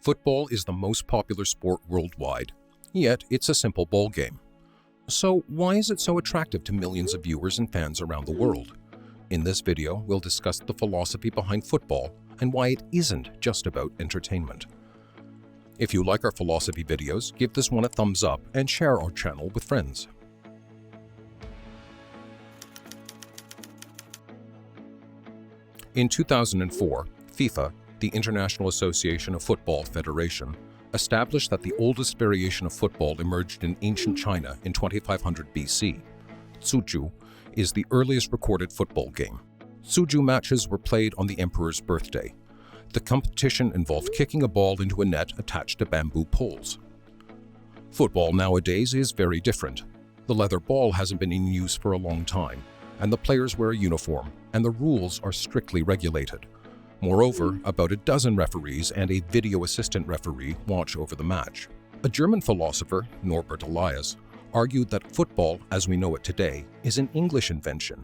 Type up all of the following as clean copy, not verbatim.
Football is the most popular sport worldwide, yet it's a simple ball game. So why is it so attractive to millions of viewers and fans around the world? In this video, we'll discuss the philosophy behind football and why it isn't just about entertainment. If you like our philosophy videos, give this one a thumbs up and share our channel with friends. In 2004, FIFA, the International Association of Football Federation, established that the oldest variation of football emerged in ancient China in 2500 BC. Suju is the earliest recorded football game. Suju matches were played on the emperor's birthday. The competition involved kicking a ball into a net attached to bamboo poles. Football nowadays is very different. The leather ball hasn't been in use for a long time, and the players wear a uniform, and the rules are strictly regulated. Moreover, about a dozen referees and a video assistant referee watch over the match. A German philosopher, Norbert Elias, argued that football, as we know it today, is an English invention.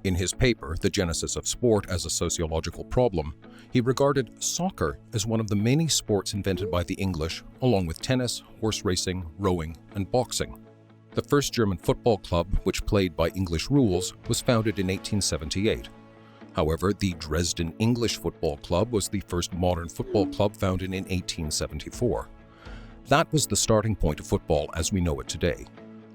In his paper, The Genesis of Sport as a Sociological Problem, he regarded soccer as one of the many sports invented by the English, along with tennis, horse racing, rowing, and boxing. The first German football club, which played by English rules, was founded in 1878. However, the Dresden English Football Club was the first modern football club founded in 1874. That was the starting point of football as we know it today.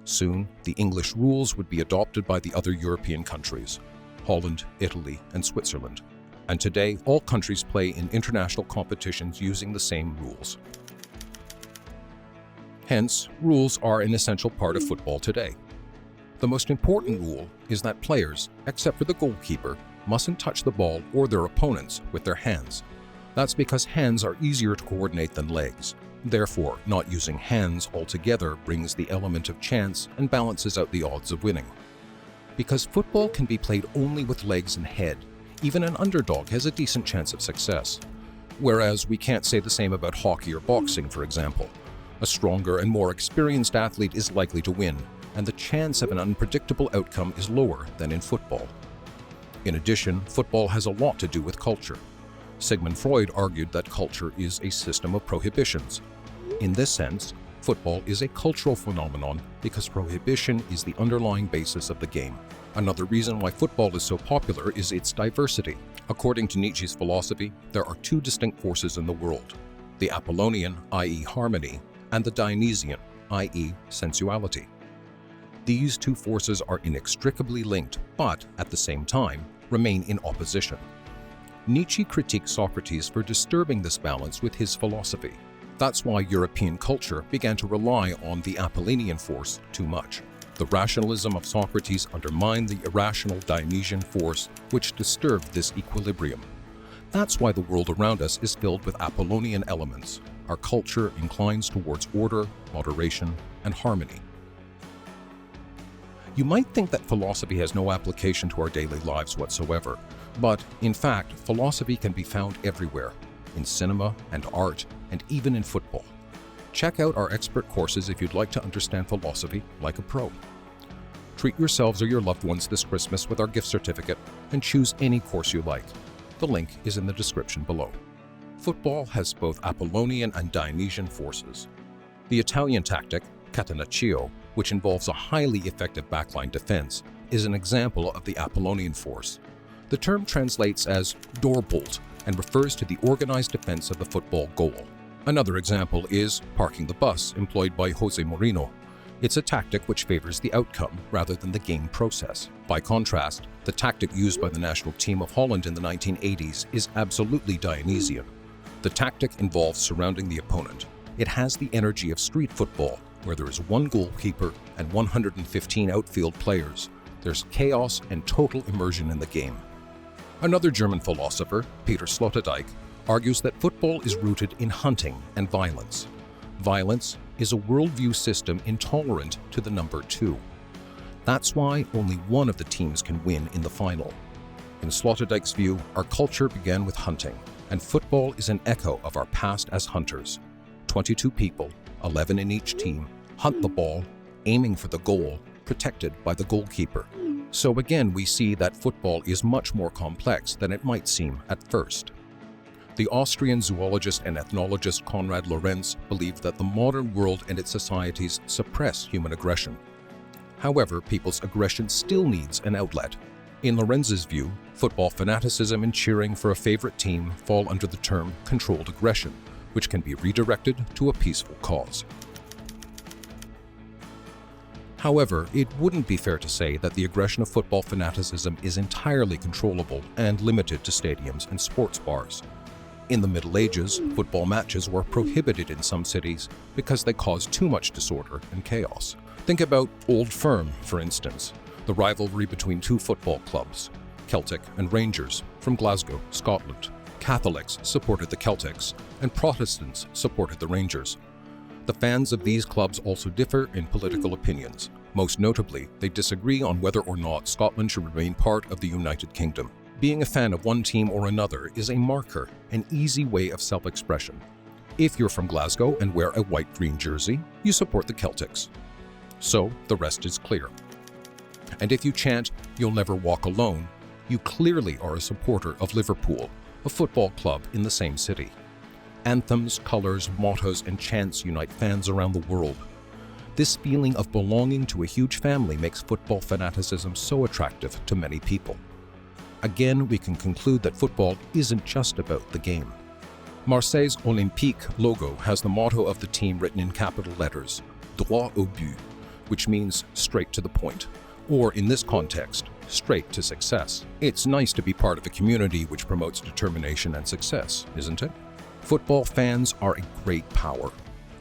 Soon, the English rules would be adopted by the other European countries, Holland, Italy, and Switzerland. And today, all countries play in international competitions using the same rules. Hence, rules are an essential part of football today. The most important rule is that players, except for the goalkeeper, mustn't touch the ball or their opponents with their hands. That's because hands are easier to coordinate than legs. Therefore, not using hands altogether brings the element of chance and balances out the odds of winning. Because football can be played only with legs and head, even an underdog has a decent chance of success. Whereas we can't say the same about hockey or boxing, for example. A stronger and more experienced athlete is likely to win, and the chance of an unpredictable outcome is lower than in football. In addition, football has a lot to do with culture. Sigmund Freud argued that culture is a system of prohibitions. In this sense, football is a cultural phenomenon because prohibition is the underlying basis of the game. Another reason why football is so popular is its diversity. According to Nietzsche's philosophy, there are two distinct forces in the world: the Apollonian, i.e. harmony, and the Dionysian, i.e. sensuality. These two forces are inextricably linked, but, at the same time, remain in opposition. Nietzsche critiqued Socrates for disturbing this balance with his philosophy. That's why European culture began to rely on the Apollonian force too much. The rationalism of Socrates undermined the irrational Dionysian force, which disturbed this equilibrium. That's why the world around us is filled with Apollonian elements. Our culture inclines towards order, moderation, and harmony. You might think that philosophy has no application to our daily lives whatsoever, but in fact, philosophy can be found everywhere, in cinema and art, and even in football. Check out our expert courses if you'd like to understand philosophy like a pro. Treat yourselves or your loved ones this Christmas with our gift certificate and choose any course you like. The link is in the description below. Football has both Apollonian and Dionysian forces. The Italian tactic, catenaccio, which involves a highly effective backline defense, is an example of the Apollonian force. The term translates as door bolt and refers to the organized defense of the football goal. Another example is parking the bus, employed by Jose Mourinho. It's a tactic which favors the outcome rather than the game process. By contrast, the tactic used by the national team of Holland in the 1980s is absolutely Dionysian. The tactic involves surrounding the opponent. It has the energy of street football, where there is one goalkeeper and 115 outfield players. There's chaos and total immersion in the game. Another German philosopher, Peter Sloterdijk, argues that football is rooted in hunting and violence. Violence is a worldview system intolerant to the number 2. That's why only one of the teams can win in the final. In Sloterdijk's view, our culture began with hunting, and football is an echo of our past as hunters. 22 people, 11 in each team, hunt the ball, aiming for the goal, protected by the goalkeeper. So again, we see that football is much more complex than it might seem at first. The Austrian zoologist and ethnologist Konrad Lorenz believed that the modern world and its societies suppress human aggression. However, people's aggression still needs an outlet. In Lorenz's view, football fanaticism and cheering for a favorite team fall under the term controlled aggression, which can be redirected to a peaceful cause. However, it wouldn't be fair to say that the aggression of football fanaticism is entirely controllable and limited to stadiums and sports bars. In the Middle Ages, football matches were prohibited in some cities because they caused too much disorder and chaos. Think about Old Firm, for instance, the rivalry between two football clubs, Celtic and Rangers, from Glasgow, Scotland. Catholics supported the Celtics, and Protestants supported the Rangers. The fans of these clubs also differ in political opinions. Most notably, they disagree on whether or not Scotland should remain part of the United Kingdom. Being a fan of one team or another is a marker, an easy way of self-expression. If you're from Glasgow and wear a white-green jersey, you support the Celtics. So, the rest is clear. And if you chant, "You'll never walk alone," you clearly are a supporter of Liverpool, a football club in the same city. Anthems, colors, mottos, and chants unite fans around the world. This feeling of belonging to a huge family makes football fanaticism so attractive to many people. Again, we can conclude that football isn't just about the game. Marseille's Olympique logo has the motto of the team written in capital letters, droit au but, which means straight to the point, or in this context, straight to success. It's nice to be part of a community which promotes determination and success, isn't it? Football fans are a great power.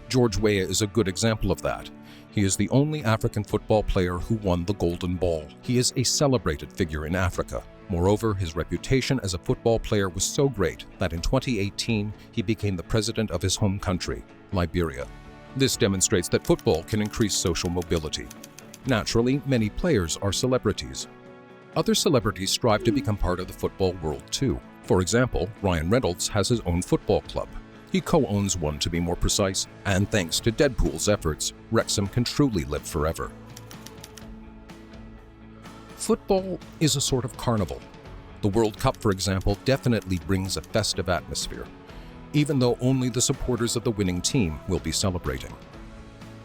George Weah is a good example of that. He is the only African football player who won the Golden Ball. He is a celebrated figure in Africa. Moreover, his reputation as a football player was so great that in 2018, he became the president of his home country, Liberia. This demonstrates that football can increase social mobility. Naturally, many players are celebrities. Other celebrities strive to become part of the football world too. For example, Ryan Reynolds has his own football club. He co-owns one, to be more precise, and thanks to Deadpool's efforts, Wrexham can truly live forever. Football is a sort of carnival. The World Cup, for example, definitely brings a festive atmosphere, even though only the supporters of the winning team will be celebrating.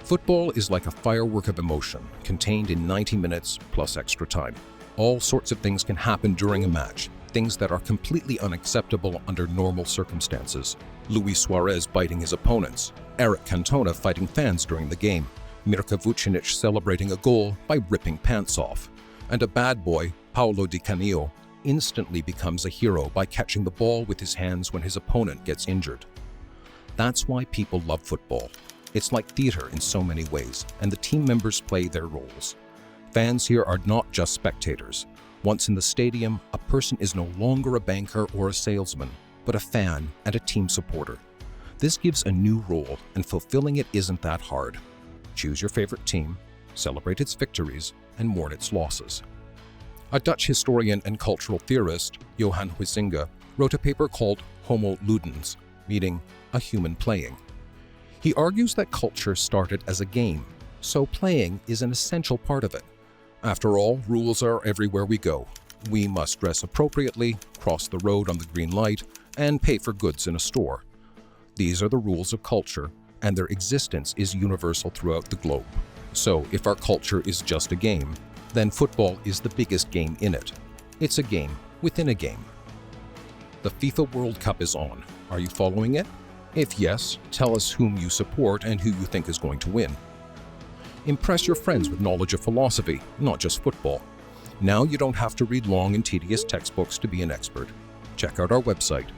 Football is like a firework of emotion, contained in 90 minutes plus extra time. All sorts of things can happen during a match, things that are completely unacceptable under normal circumstances. Luis Suarez biting his opponents, Eric Cantona fighting fans during the game, Mirka Vucinic celebrating a goal by ripping pants off, and a bad boy, Paolo Di Canio, instantly becomes a hero by catching the ball with his hands when his opponent gets injured. That's why people love football. It's like theater in so many ways, and the team members play their roles. Fans here are not just spectators. Once in the stadium, a person is no longer a banker or a salesman, but a fan and a team supporter. This gives a new role, and fulfilling it isn't that hard. Choose your favorite team, celebrate its victories, and mourn its losses. A Dutch historian and cultural theorist, Johan Huizinga, wrote a paper called Homo Ludens, meaning a human playing. He argues that culture started as a game, so playing is an essential part of it. After all, rules are everywhere we go. We must dress appropriately, cross the road on the green light, and pay for goods in a store. These are the rules of culture, and their existence is universal throughout the globe. So, if our culture is just a game, then football is the biggest game in it. It's a game within a game. The FIFA World Cup is on. Are you following it? If yes, tell us whom you support and who you think is going to win. Impress your friends with knowledge of philosophy, not just football. Now you don't have to read long and tedious textbooks to be an expert. Check out our website.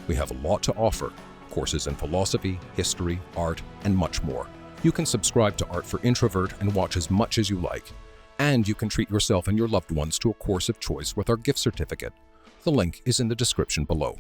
We have a lot to offer. Courses in philosophy, history, art, and much more. You can subscribe to Art for Introvert and watch as much as you like. And you can treat yourself and your loved ones to a course of choice with our gift certificate. The link is in the description below.